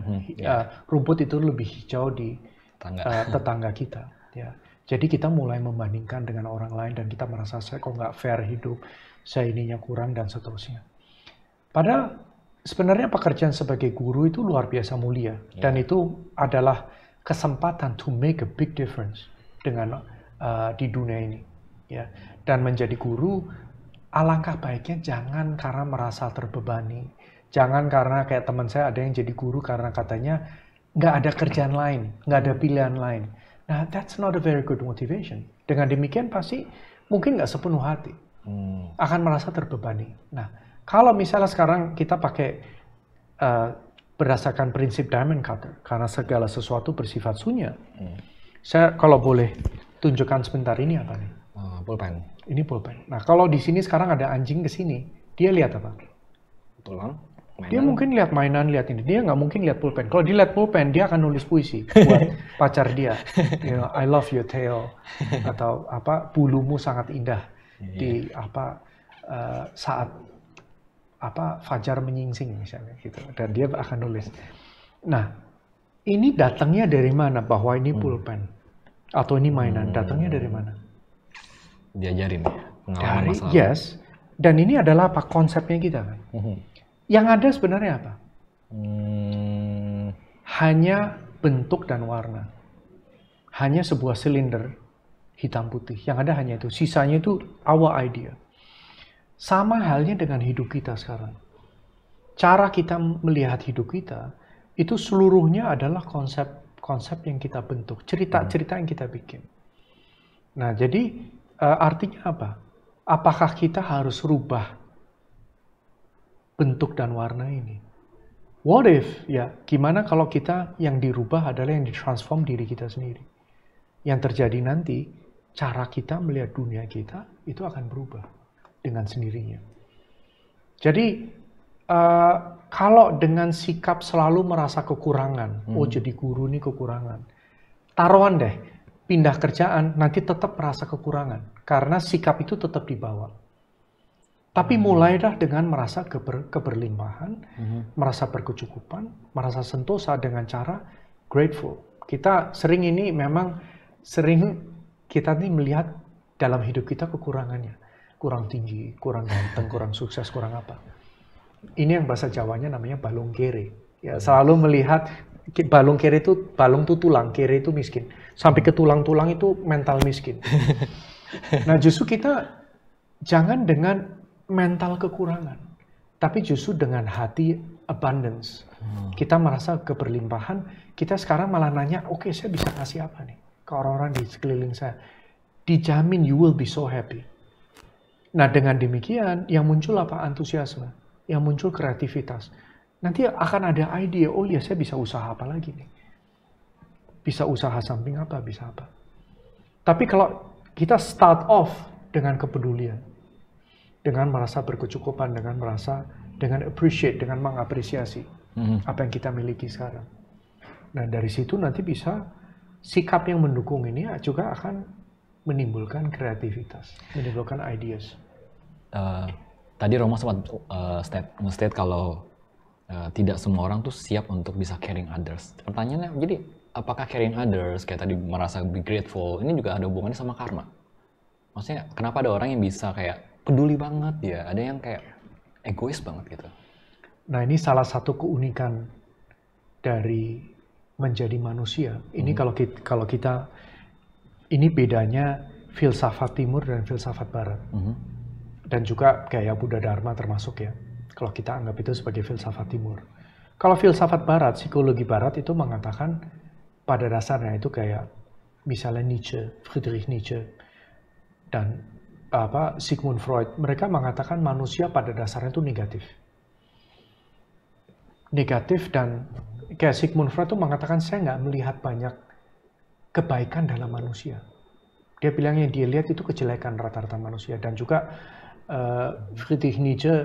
Speaker 2: Rumput itu lebih hijau di tetangga kita. Ya. Jadi kita mulai membandingkan dengan orang lain dan kita merasa saya kok nggak fair hidup, saya ininya kurang dan seterusnya. Padahal sebenarnya pekerjaan sebagai guru itu luar biasa mulia dan itu adalah kesempatan to make a big difference dengan di dunia ini. Ya. Dan menjadi guru, alangkah baiknya jangan karena merasa terbebani, jangan karena kayak teman saya ada yang jadi guru karena katanya nggak ada kerjaan lain, nggak ada pilihan lain. Nah, that's not a very good motivation. Dengan demikian pasti mungkin nggak sepenuh hati, akan merasa terbebani. Nah, kalau misalnya sekarang kita pakai berdasarkan prinsip diamond cutter, karena segala sesuatu bersifat sunyi. Saya kalau boleh tunjukkan sebentar, ini apa nih?
Speaker 1: Pulpen.
Speaker 2: Ini pulpen. Nah, kalau di sini sekarang ada anjing ke sini, dia lihat apa?
Speaker 1: Tulang.
Speaker 2: Dia mungkin lihat mainan, lihat ini. Dia nggak mungkin lihat pulpen. Kalau dia lihat pulpen, dia akan nulis puisi buat pacar dia. You know, I love your tail, atau apa, bulumu sangat indah di apa saat apa fajar menyingsing misalnya gitu. Dan dia akan nulis. Nah, ini datangnya dari mana? Bahwa ini pulpen atau ini mainan, datangnya dari mana?
Speaker 1: Diajarin ya, pengalaman
Speaker 2: Dari,
Speaker 1: masa lalu.
Speaker 2: yes. Dan ini adalah apa konsepnya kita kan? Yang ada sebenarnya apa? Hanya bentuk dan warna. Hanya sebuah silinder hitam putih. Yang ada hanya itu. Sisanya itu our idea. Sama halnya dengan hidup kita sekarang. Cara kita melihat hidup kita, itu seluruhnya adalah konsep yang kita bentuk. Cerita-cerita yang kita bikin. Nah, jadi artinya apa? Apakah kita harus rubah bentuk dan warna ini? What if, ya, gimana kalau kita yang dirubah adalah yang ditransform diri kita sendiri? Yang terjadi nanti, cara kita melihat dunia kita, itu akan berubah dengan sendirinya. Jadi, kalau dengan sikap selalu merasa kekurangan, oh jadi guru ini kekurangan, taruhan deh, pindah kerjaan, nanti tetap merasa kekurangan. Karena sikap itu tetap dibawa. Tapi mulailah dengan merasa keberlimpahan, merasa berkecukupan, merasa sentosa dengan cara grateful. Kita sering kita nih melihat dalam hidup kita kekurangannya. Kurang tinggi, kurang ganteng, kurang sukses, kurang apa. Ini yang bahasa Jawanya namanya balung kere. Ya, selalu melihat balung kere itu, balung itu tulang, kere itu miskin. Sampai ke tulang-tulang itu mental miskin. Nah, justru kita jangan dengan mental kekurangan, tapi justru dengan hati abundance. Kita merasa keberlimpahan, kita sekarang malah nanya, oke, saya bisa kasih apa nih ke orang-orang di sekeliling saya. Dijamin you will be so happy. Nah, dengan demikian, yang muncul apa? Antusiasme, yang muncul kreativitas. Nanti akan ada ide, oh ya saya bisa usaha apa lagi nih? Bisa usaha samping apa, bisa apa. Tapi kalau kita start off dengan kepedulian, dengan merasa berkecukupan, dengan appreciate, dengan mengapresiasi apa yang kita miliki sekarang. Nah, dari situ nanti bisa sikap yang mendukung ini juga akan menimbulkan kreativitas, menimbulkan ideas.
Speaker 1: Tadi Romo sempat nge-state kalau tidak semua orang tuh siap untuk bisa caring others. Pertanyaannya, jadi apakah caring others, kayak tadi merasa be grateful, ini juga ada hubungannya sama karma? Maksudnya, kenapa ada orang yang bisa kayak peduli banget ya, ada yang kayak egois banget gitu.
Speaker 2: Nah, ini salah satu keunikan dari menjadi manusia. Ini kalau kita ini bedanya filsafat timur dan filsafat barat. Dan juga kayak Buddha Dharma termasuk ya. Kalau kita anggap itu sebagai filsafat timur. Kalau filsafat barat, psikologi barat itu mengatakan pada dasarnya itu kayak misalnya Nietzsche, Friedrich Nietzsche, dan Sigmund Freud, mereka mengatakan manusia pada dasarnya itu negatif. Negatif, dan kayak Sigmund Freud itu mengatakan saya nggak melihat banyak kebaikan dalam manusia. Dia bilang yang dia lihat itu kejelekan rata-rata manusia. Dan juga Friedrich Nietzsche,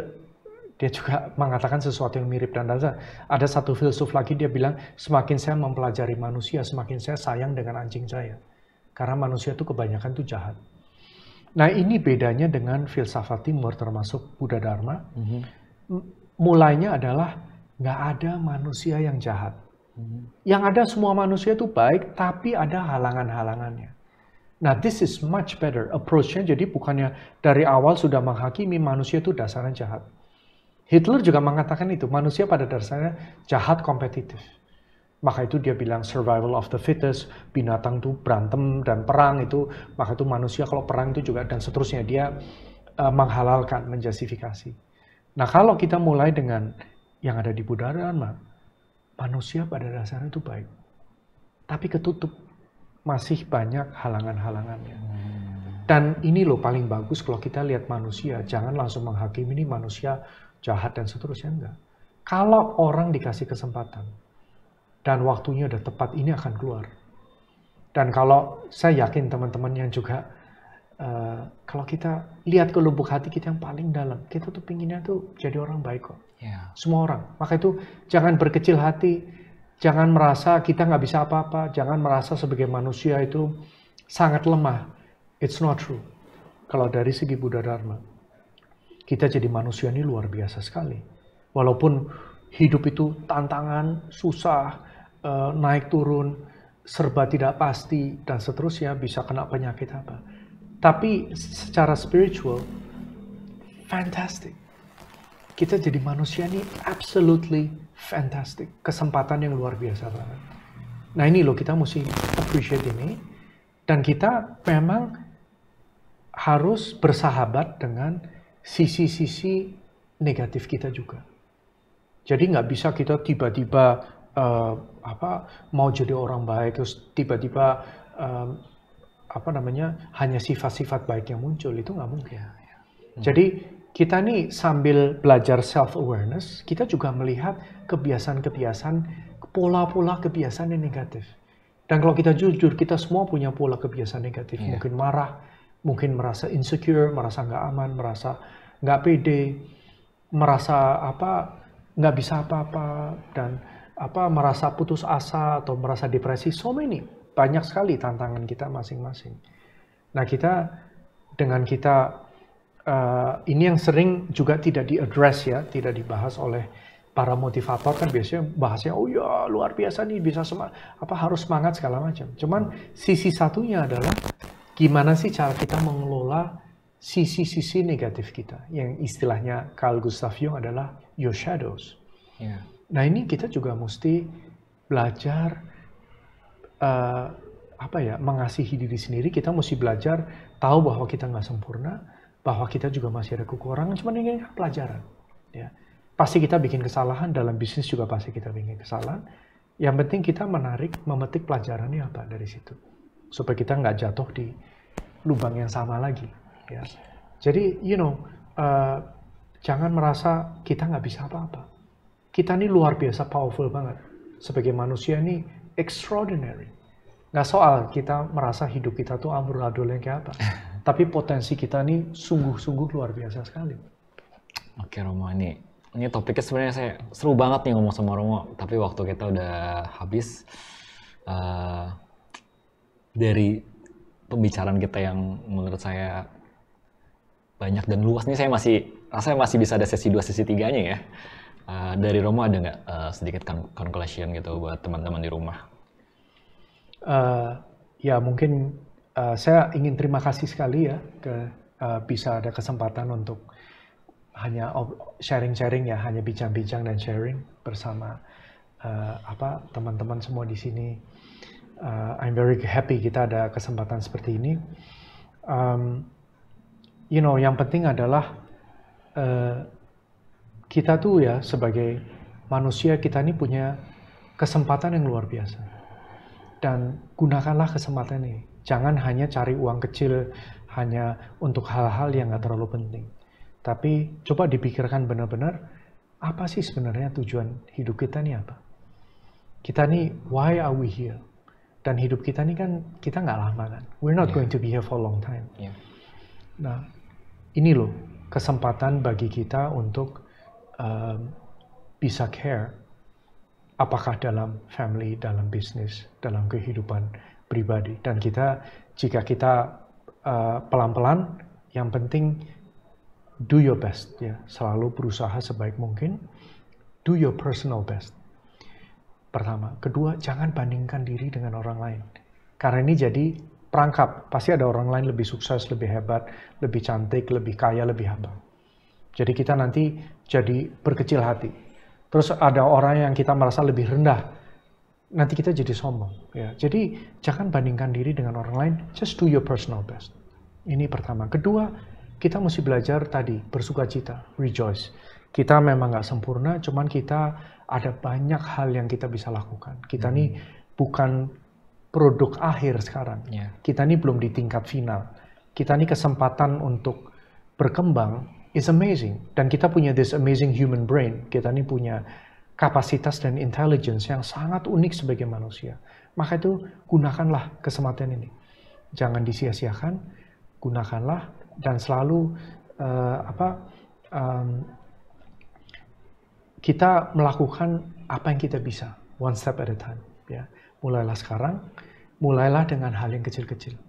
Speaker 2: dia juga mengatakan sesuatu yang mirip. Dan ada satu filsuf lagi, dia bilang semakin saya mempelajari manusia, semakin saya sayang dengan anjing saya. Karena manusia itu kebanyakan itu jahat. Nah, ini bedanya dengan filsafat timur termasuk Buddha Dharma. Mulainya adalah nggak ada manusia yang jahat. Yang ada semua manusia itu baik, tapi ada halangan-halangannya. Nah, this is much better approach-nya. Jadi bukannya dari awal sudah menghakimi manusia itu dasarnya jahat. Hitler juga mengatakan itu, manusia pada dasarnya jahat kompetitif. Maka itu dia bilang survival of the fittest, binatang itu berantem dan perang itu, maka itu manusia kalau perang itu juga, dan seterusnya. Dia menghalalkan, menjustifikasi. Nah, kalau kita mulai dengan yang ada di Buddha Dharma, manusia pada dasarnya itu baik. Tapi ketutup, masih banyak halangan-halangannya. Dan ini loh paling bagus kalau kita lihat manusia, jangan langsung menghakimi ini manusia jahat dan seterusnya, enggak. Kalau orang dikasih kesempatan, dan waktunya udah tepat, ini akan keluar. Dan kalau saya yakin teman-teman yang juga kalau kita lihat ke lubuk hati kita yang paling dalam, kita tuh pinginnya tuh jadi orang baik kok.
Speaker 1: Yeah.
Speaker 2: Semua orang. Maka itu jangan berkecil hati, jangan merasa kita nggak bisa apa-apa, jangan merasa sebagai manusia itu sangat lemah. It's not true. Kalau dari segi Buddha Dharma, kita jadi manusia ini luar biasa sekali. Walaupun hidup itu tantangan, susah, naik turun, serba tidak pasti, dan seterusnya, bisa kena penyakit apa. Tapi secara spiritual, fantastic. Kita jadi manusia ini absolutely fantastic. Kesempatan yang luar biasa banget. Nah ini loh, kita mesti appreciate ini. Dan kita memang harus bersahabat dengan sisi-sisi negatif kita juga. Jadi nggak bisa kita tiba-tiba mau jadi orang baik, terus tiba-tiba hanya sifat-sifat baik yang muncul, itu nggak mungkin. Jadi kita nih sambil belajar self-awareness, kita juga melihat kebiasaan-kebiasaan, pola-pola kebiasaan yang negatif. Dan kalau kita jujur, kita semua punya pola kebiasaan negatif. Mungkin marah, mungkin merasa insecure, merasa nggak aman, merasa nggak pede, merasa nggak bisa apa-apa, dan merasa putus asa atau merasa depresi. So many, banyak sekali tantangan kita masing-masing. Nah dengan kita ini yang sering juga tidak di-address ya, tidak dibahas oleh para motivator, kan biasanya bahasnya, oh ya luar biasa nih, bisa harus semangat segala macam. Cuman sisi satunya adalah gimana sih cara kita mengelola sisi-sisi negatif kita, yang istilahnya Carl Gustav Jung adalah your shadows.
Speaker 1: Yeah.
Speaker 2: Nah ini kita juga mesti belajar mengasihi diri sendiri. Kita mesti belajar tahu bahwa kita nggak sempurna, bahwa kita juga masih ada kekurangan. Cuman ini kan pelajaran. Ya. Pasti kita bikin kesalahan, dalam bisnis juga pasti kita bikin kesalahan. Yang penting kita memetik pelajarannya apa dari situ. Supaya kita nggak jatuh di lubang yang sama lagi. Ya. Jadi, jangan merasa kita nggak bisa apa-apa. Kita ini luar biasa powerful banget. Sebagai manusia ini extraordinary. Nggak soal kita merasa hidup kita tuh amburadul yang kayak apa. Tapi potensi kita ini sungguh-sungguh luar biasa sekali.
Speaker 1: Oke Romo, ini topiknya sebenarnya saya seru banget nih ngomong sama Romo, tapi waktu kita udah habis. Dari pembicaraan kita yang menurut saya banyak dan luas nih, rasanya masih bisa ada sesi 2, sesi 3-nya ya. Dari Romo ada nggak sedikit conclusion gitu buat teman-teman di rumah?
Speaker 2: Ya mungkin saya ingin terima kasih sekali ya bisa ada kesempatan untuk hanya sharing-sharing ya, hanya bincang-bincang dan sharing bersama teman-teman semua di sini. I'm very happy kita ada kesempatan seperti ini. Yang penting adalah kita tuh ya sebagai manusia, kita ini punya kesempatan yang luar biasa. Dan gunakanlah kesempatan ini. Jangan hanya cari uang kecil hanya untuk hal-hal yang nggak terlalu penting. Tapi coba dipikirkan benar-benar, apa sih sebenarnya tujuan hidup kita nih apa? Kita nih, why are we here? Dan hidup kita nih kan, kita nggak lama kan. We're not going to be here for a long time.
Speaker 1: Yeah.
Speaker 2: Nah, ini loh kesempatan bagi kita untuk bisa care. Apakah dalam family, dalam bisnis, dalam kehidupan pribadi. Dan jika kita pelan-pelan, yang penting do your best ya, selalu berusaha sebaik mungkin. Do your personal best. Pertama, kedua, jangan bandingkan diri dengan orang lain. Karena ini jadi perangkap. Pasti ada orang lain lebih sukses, lebih hebat, lebih cantik, lebih kaya, lebih apa. Jadi kita nanti jadi berkecil hati. Terus ada orang yang kita merasa lebih rendah. Nanti kita jadi sombong. Ya. Jadi jangan bandingkan diri dengan orang lain. Just do your personal best. Ini pertama. Kedua, kita mesti belajar tadi, bersukacita, rejoice. Kita memang nggak sempurna, cuman kita ada banyak hal yang kita bisa lakukan. Kita nih bukan produk akhir sekarang.
Speaker 1: Yeah.
Speaker 2: Kita nih belum di tingkat final. Kita nih kesempatan untuk berkembang is amazing. Dan kita punya this amazing human brain. Kita nih punya kapasitas dan intelligence yang sangat unik sebagai manusia. Maka itu gunakanlah kesempatan ini. Jangan disia-siakan. gunakanlah dan selalu kita melakukan apa yang kita bisa, one step at a time. Ya, mulailah sekarang, mulailah dengan hal yang kecil-kecil.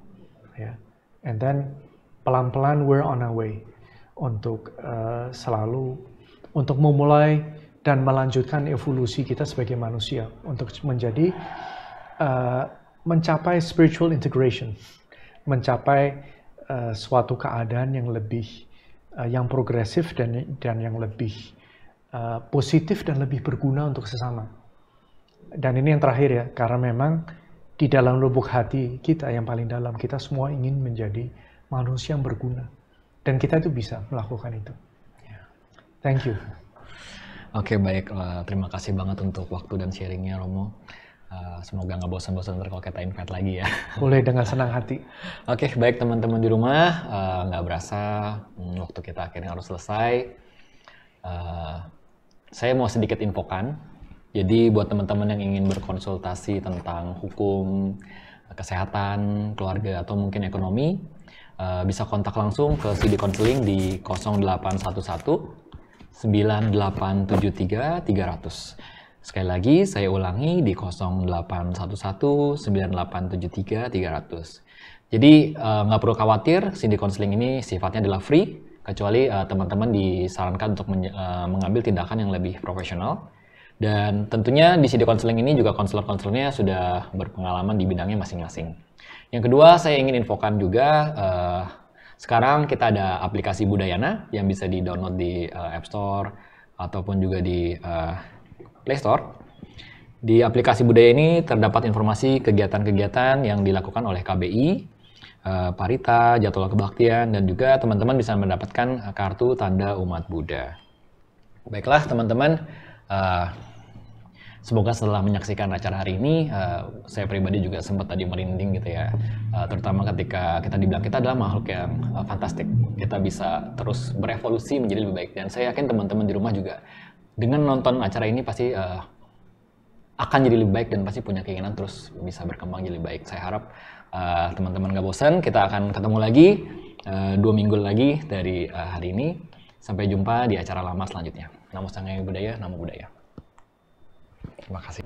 Speaker 2: Ya, and then pelan-pelan we're on our way untuk selalu untuk memulai dan melanjutkan evolusi kita sebagai manusia untuk menjadi mencapai spiritual integration, mencapai suatu keadaan yang lebih yang progresif dan yang lebih positif dan lebih berguna untuk sesama. Dan ini yang terakhir ya, karena memang di dalam lubuk hati kita yang paling dalam, kita semua ingin menjadi manusia yang berguna. Dan kita itu bisa melakukan itu. Thank you.
Speaker 1: Oke, baik. Terima kasih banget untuk waktu dan sharingnya, Romo. Semoga nggak bosan-bosan ntar kalau kita invite lagi ya.
Speaker 2: Boleh dengan senang hati.
Speaker 1: Oke, baik teman-teman di rumah. Nggak berasa waktu kita akhirnya harus selesai. Saya mau sedikit infokan. Jadi buat teman-teman yang ingin berkonsultasi tentang hukum, kesehatan, keluarga, atau mungkin ekonomi, bisa kontak langsung ke CD Counseling di 0811 9873 300. Sekali lagi saya ulangi di 0811 9873 300. Jadi nggak perlu khawatir, CD Counseling ini sifatnya adalah free, kecuali teman-teman disarankan untuk mengambil tindakan yang lebih profesional. Dan tentunya di CD Counseling ini juga konselor-konselornya sudah berpengalaman di bidangnya masing-masing. Yang kedua, saya ingin infokan juga, sekarang kita ada aplikasi Budayana yang bisa di-download di App Store ataupun juga di Play Store. Di aplikasi Budaya ini terdapat informasi kegiatan-kegiatan yang dilakukan oleh KBI, Parita, jadwal kebaktian, dan juga teman-teman bisa mendapatkan kartu tanda umat Buddha. Baiklah teman-teman, semoga setelah menyaksikan acara hari ini, saya pribadi juga sempat tadi merinding gitu ya. Terutama ketika kita dibilang kita adalah makhluk yang fantastik. Kita bisa terus berevolusi menjadi lebih baik. Dan saya yakin teman-teman di rumah juga dengan nonton acara ini pasti akan jadi lebih baik dan pasti punya keinginan terus bisa berkembang jadi lebih baik. Saya harap teman-teman gak bosan. Kita akan ketemu lagi 2 minggu lagi dari hari ini. Sampai jumpa di acara lama selanjutnya. Namo Sangaya Budaya, Namo Buddhaya. Terima kasih.